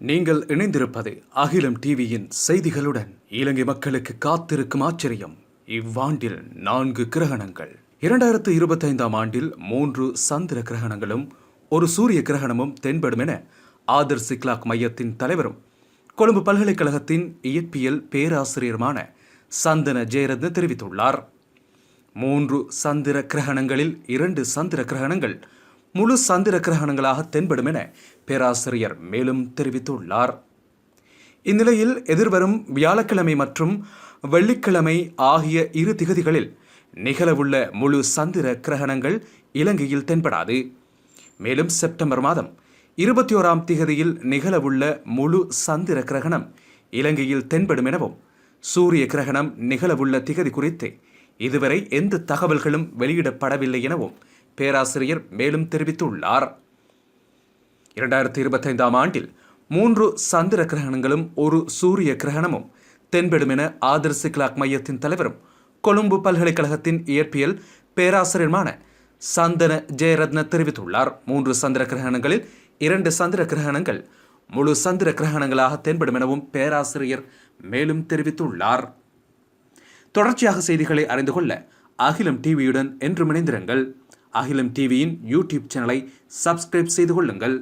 நீங்கள் இணைந்திருப்பது அகிலம் டிவியின் செய்திகளுடன். இலங்கை மக்களுக்கு காத்திருக்கும் ஆச்சரியம். இவ்வாண்டில் 4 கிரகணங்கள். 2025ஆம் ஆண்டில் 3 சந்திர கிரகணங்களும் ஒரு சூரிய கிரகணமும் தென்படும் என ஆதர் சிக்லாக் மையத்தின் தலைவரும் கொழும்பு பல்கலைக்கழகத்தின் இயற்பியல் பேராசிரியருமான சந்தன ஜெயரத்ன தெரிவித்துள்ளார். 3 சந்திர கிரகணங்களில் 2 சந்திர கிரகணங்கள் முழு சந்திர கிரகணங்களாக தென்படும் என பேராசிரியர் மேலும் தெரிவித்துள்ளார். இந்நிலையில் எதிர்வரும் வியாழக்கிழமை மற்றும் வெள்ளிக்கிழமை ஆகிய 2 திகதிகளில் நிகழவுள்ள முழு சந்திர கிரகணங்கள் இலங்கையில் தென்படாது. மேலும் செப்டம்பர் மாதம் 21ஆம் திகதியில் நிகழவுள்ள முழு சந்திர கிரகணம் இலங்கையில் தென்படும் எனவும் சூரிய கிரகணம் நிகழவுள்ள திகதி குறித்து இதுவரை எந்த தகவல்களும் வெளியிடப்படவில்லை எனவும் பேராசிரியர் மேலும் தெரிவித்துள்ளார். 2025ஆம் ஆண்டில் 3 சந்திர கிரகணங்களும் ஒரு சூரிய கிரகணமும் தென்படும் என ஆதர் சிக்லாக் மையத்தின் தலைவரும் கொழும்பு பல்கலைக்கழகத்தின் இயற்பியல் பேராசிரியருமான சந்தன ஜெயரத்ன தெரிவித்துள்ளார். 3 சந்திர கிரகணங்களில் 2 சந்திர கிரகணங்கள் முழு சந்திர கிரகணங்களாக தென்படும் எனவும் பேராசிரியர் மேலும் தெரிவித்துள்ளார். தொடர்ச்சியாக செய்திகளை அறிந்து கொள்ள அகிலம் டிவியுடன் என்றும் இணைந்திருங்கள். அகிலம் டிவியின் யூடியூப் சேனலை சப்ஸ்கிரைப் செய்து கொள்ளுங்கள்.